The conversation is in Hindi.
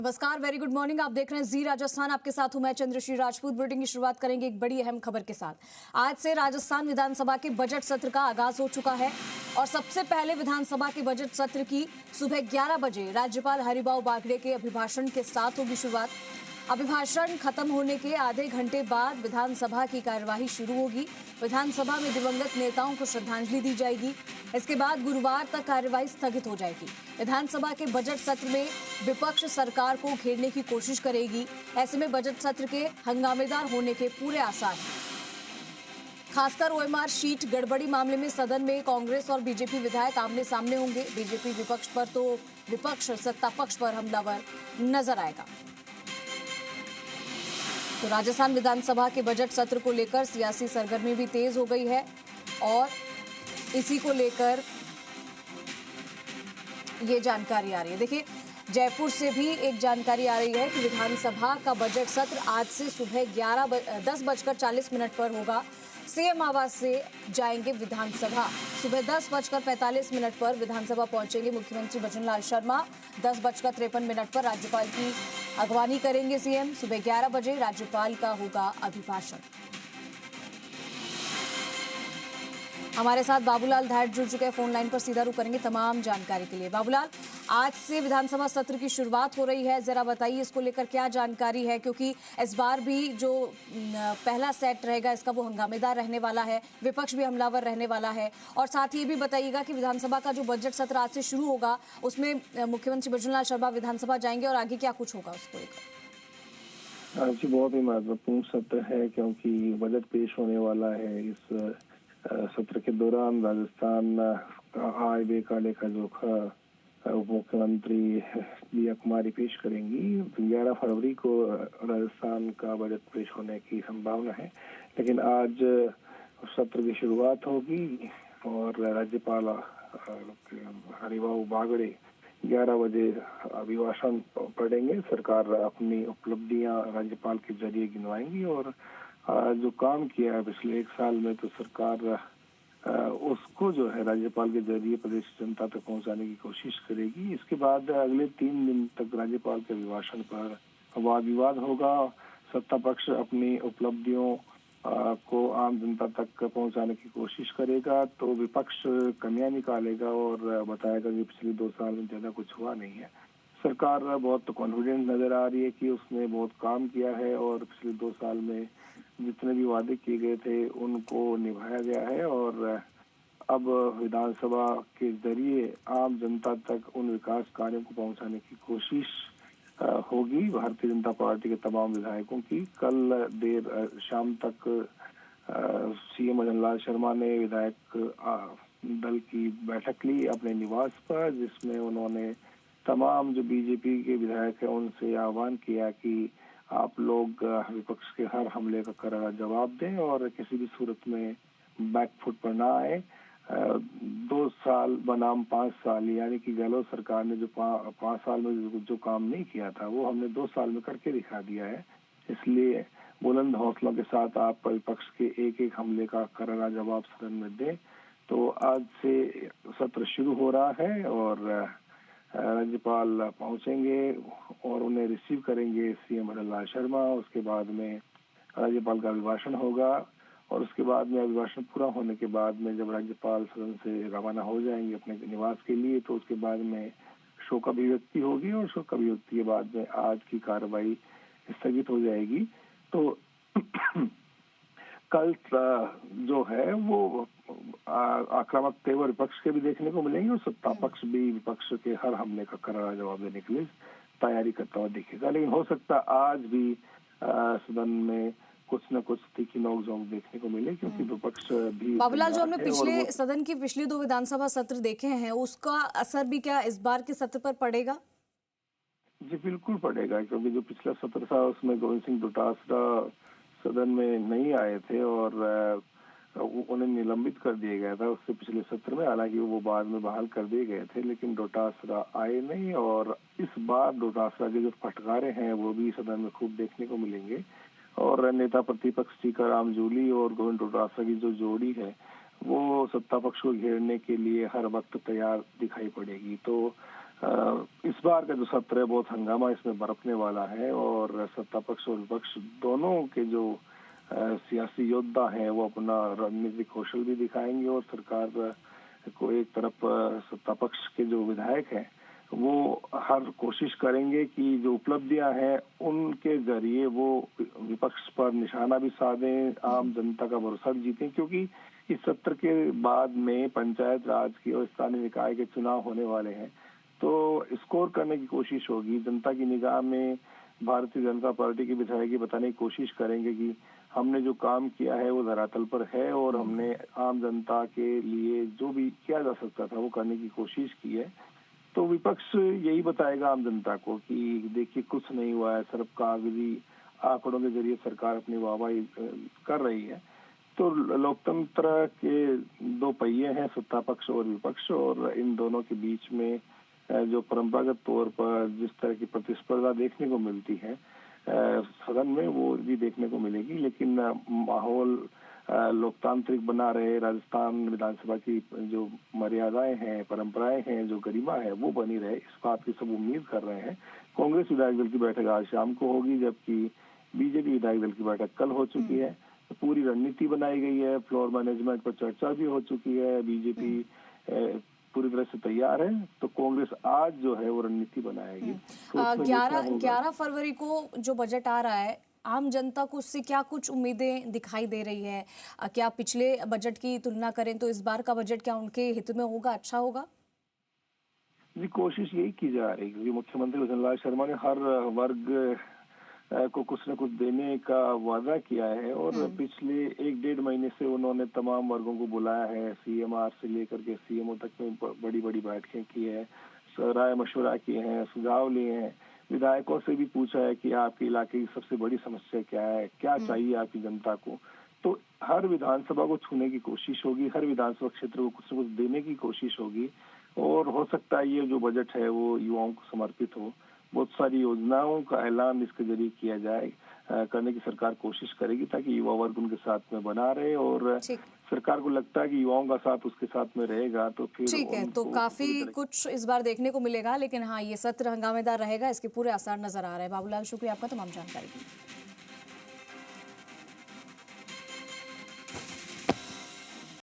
नमस्कार, वेरी गुड मॉर्निंग। आप देख रहे हैं जी राजस्थान। आपके साथ हूं मैं चंद्रश्री राजपूत। बुलेटिन की शुरुआत करेंगे एक बड़ी अहम खबर के साथ। आज से राजस्थान विधानसभा के बजट सत्र का आगाज हो चुका है और सबसे पहले विधानसभा के बजट सत्र की सुबह 11 बजे राज्यपाल हरिभाऊ बागड़े के अभिभाषण के साथ होगी शुरुआत। अभिभाषण खत्म होने के आधे घंटे बाद विधानसभा की कार्यवाही शुरू होगी। विधानसभा में दिवंगत नेताओं को श्रद्धांजलि दी जाएगी। इसके बाद गुरुवार तक कार्यवाही स्थगित हो जाएगी। विधानसभा के बजट सत्र में विपक्ष सरकार को घेरने की कोशिश करेगी। ऐसे में बजट सत्र के हंगामेदार होने के पूरे आसार हैं। खासकर ओएमआर शीट गड़बड़ी मामले में सदन में कांग्रेस और बीजेपी विधायक आमने सामने होंगे। बीजेपी विपक्ष पर तो विपक्ष सत्ता पक्ष पर हमलावर नजर आएगा। तो राजस्थान विधानसभा के बजट सत्र को लेकर सियासी सरगर्मी भी तेज हो गई है और इसी को लेकर ये जानकारी आ रही है। देखिए, जयपुर से भी एक जानकारी आ रही है कि विधानसभा का बजट सत्र आज से सुबह 10:40 पर होगा। सीएम आवास से जाएंगे विधानसभा। सुबह 10:45 पर विधानसभा पहुंचेंगे मुख्यमंत्री भजनलाल शर्मा। 10:53 पर राज्यपाल की अगवानी करेंगे सीएम। सुबह 11 बजे राज्यपाल का होगा अभिभाषण। हमारे साथ बाबूलाल धाट जुड़ चुके हैं फोन लाइन पर। सीधा रुख करेंगे तमाम जानकारी के लिए। बाबूलाल, आज से विधानसभा सत्र की शुरुआत हो रही है, जरा बताइए इसको लेकर क्या जानकारी है, क्योंकि इस बार भी जो पहला सेट रहेगा इसका वो हंगामेदार रहने वाला है, विपक्ष भी हमलावर रहने वाला है। और साथ ही ये भी बताइएगा कि विधानसभा का जो बजट सत्र आज से शुरू होगा उसमें मुख्यमंत्री भजनलाल शर्मा विधानसभा जाएंगे और आगे क्या कुछ होगा उसको लेकर। आज बहुत ही महत्वपूर्ण सत्र है क्योंकि बजट पेश होने वाला है। इस सत्र के दौरान राजस्थान आय व्यय का लेखा जोखा उप मुख्यमंत्री दिया कुमारी पेश करेंगी। 11 फरवरी को राजस्थान का बजट पेश होने की संभावना है, लेकिन आज सत्र की शुरुआत होगी और राज्यपाल हरिभाऊ बागड़े 11 बजे अभिभाषण पढ़ेंगे। सरकार अपनी उपलब्धियां राज्यपाल के जरिए गिनवाएंगी और जो काम किया है पिछले 1 साल में, तो सरकार उसको जो है राज्यपाल के जरिए प्रदेश जनता तक पहुंचाने की कोशिश करेगी। इसके बाद अगले 3 दिन तक राज्यपाल के अभिभाषण पर वाद विवाद होगा। सत्ता पक्ष अपनी उपलब्धियों को आम जनता तक पहुंचाने की कोशिश करेगा, तो विपक्ष कमियां निकालेगा और बताएगा कि पिछले 2 साल में ज्यादा कुछ हुआ नहीं है। सरकार बहुत कॉन्फिडेंट नजर आ रही है कि उसने बहुत काम किया है और पिछले 2 साल में जितने भी वादे किए गए थे उनको निभाया गया है और अब विधानसभा के जरिए आम जनता तक उन विकास कार्यों को पहुंचाने की कोशिश होगी भारतीय जनता पार्टी के तमाम विधायकों की। कल देर शाम तक सीएम भजनलाल शर्मा ने विधायक दल की बैठक ली अपने निवास पर, जिसमें उन्होंने तमाम जो बीजेपी के विधायक हैं उनसे आह्वान किया कि आप लोग विपक्ष के हर हमले का करारा जवाब दें और किसी भी सूरत में बैकफुट पर ना आए। 2 साल बनाम 5 साल, यानी कि गहलोत सरकार ने जो 5 साल में जो काम नहीं किया था वो हमने 2 साल में करके दिखा दिया है। इसलिए बुलंद हौसलों के साथ आप विपक्ष के एक एक हमले का करारा जवाब सदन में दें। तो आज से सत्र शुरू हो रहा है और राज्यपाल पहुंचेंगे और उन्हें रिसीव करेंगे सीएम भजनलाल शर्मा। उसके बाद में राज्यपाल का अभिभाषण होगा और उसके बाद में अभिभाषण पूरा होने के बाद में जब राज्यपाल सदन से रवाना हो जाएंगे अपने निवास के लिए, तो उसके बाद में शोक अभिव्यक्ति होगी और शोक अभिव्यक्ति के बाद में आज की कार्रवाई स्थगित हो जाएगी। तो कल जो है वो आक्रामक तेवर विपक्ष के भी देखने को मिलेंगे और सत्ता पक्ष भी विपक्ष के हर हमले का करारा जवाब देने के लिए तैयारी करता हुआ दिखेगा। लेकिन हो सकता आज भी सदन में कुछ न कुछ तीखी नोक-झोंक देखने को मिले, क्योंकि विपक्ष भी। बाबूलाल, जो हमने पिछले सदन की पिछले 2 विधानसभा सत्र देखे हैं उसका असर भी क्या इस बार के सत्र पर पड़ेगा? जी बिल्कुल पड़ेगा, क्योंकि जो पिछला सत्र था उसमें गोविंद सिंह डोटासरा सदन में नहीं आए थे और उन्हें निलंबित कर दिया गया था उससे पिछले सत्र में। हालांकि वो बाद में बहाल कर दिए गए थे, लेकिन डोटासरा आए नहीं और इस बार डोटासरा के जो फटकारे हैं वो भी सदन में खूब देखने को मिलेंगे। और नेता प्रतिपक्ष टीकाराम जूली और गोविंद डोटासरा की जो जोड़ी है वो सत्ता पक्ष को घेरने के लिए हर वक्त तैयार दिखाई पड़ेगी। तो इस बार का जो सत्र है बहुत हंगामा इसमें बरपने वाला है और सत्ता पक्ष और विपक्ष दोनों के जो सियासी योद्धा हैं वो अपना रणनीतिक कौशल भी दिखाएंगे और सरकार को एक तरफ सत्ता पक्ष के जो विधायक हैं वो हर कोशिश करेंगे कि जो उपलब्धियां हैं उनके जरिए वो विपक्ष पर निशाना भी साधें, आम जनता का भरोसा भी जीतें, क्योंकि इस सत्र के बाद में पंचायत राज की और स्थानीय निकाय के चुनाव होने वाले हैं। तो स्कोर करने की कोशिश होगी, जनता की निगाह में भारतीय जनता पार्टी के विधायक बताने की कोशिश करेंगे कि हमने जो काम किया है वो धरातल पर है और हमने आम जनता के लिए जो भी किया जा सकता था वो करने की कोशिश की है। तो विपक्ष यही बताएगा आम जनता को कि देखिए कुछ नहीं हुआ है, सिर्फ कागजी आंकड़ों के जरिए सरकार अपनी वाहवाही कर रही है। तो लोकतंत्र के दो पहिए हैं, सत्ता पक्ष और विपक्ष, और इन दोनों के बीच में जो परंपरागत तौर पर जिस तरह की प्रतिस्पर्धा देखने को मिलती है सदन में वो भी देखने को मिलेगी, लेकिन माहौल लोकतांत्रिक बना रहे, राजस्थान विधानसभा की जो मर्यादाएं हैं, परंपराएं हैं, जो गरिमा है वो बनी रहे, इस बात की सब उम्मीद कर रहे हैं। कांग्रेस विधायक दल की बैठक आज शाम को होगी, जबकि बीजेपी विधायक दल की बैठक कल हो चुकी है। तो पूरी रणनीति बनाई गई है, फ्लोर मैनेजमेंट पर चर्चा भी हो चुकी है, बीजेपी पूरी तरह से तैयार है। तो कांग्रेस आज जो है वो रणनीति बनाएगी। तो 11 फरवरी को जो बजट आ रहा है, आम जनता को उससे क्या कुछ उम्मीदें दिखाई दे रही है? क्या पिछले बजट की तुलना करें तो इस बार का बजट क्या उनके हित में होगा, अच्छा होगा? जी, कोशिश यही की जा रही है क्योंकि मुख्यमंत्री भजनलाल शर्मा ने हर वर्ग को कुछ न कुछ देने का वादा किया है और पिछले 1-1.5 महीने से उन्होंने तमाम वर्गों को बुलाया है, सीएमआर से लेकर के सीएमओ तक में बड़ी बड़ी बैठकें की है, राय मशवरा किए हैं, सुझाव लिए हैं, विधायकों से भी पूछा है कि आपके इलाके की सबसे बड़ी समस्या क्या है, क्या चाहिए आपकी जनता को। तो हर विधानसभा को छूने की कोशिश होगी, हर विधानसभा क्षेत्र को कुछ न कुछ देने की कोशिश होगी और हो सकता है ये जो बजट है वो युवाओं को समर्पित हो। बहुत सारी योजनाओं का ऐलान इसके जरिए किया जाए, करने की सरकार कोशिश करेगी ताकि युवा वर्ग उनके साथ में बना रहे और सरकार को लगता है कि युवाओं का साथ उसके साथ में रहेगा तो फिर ठीक है। तो काफी कुछ इस बार देखने को मिलेगा, लेकिन हाँ ये सत्र हंगामेदार रहेगा, इसके पूरे आसार नजर आ रहे हैं। बाबूलाल, शुक्रिया आपका तमाम जानकारी के लिए।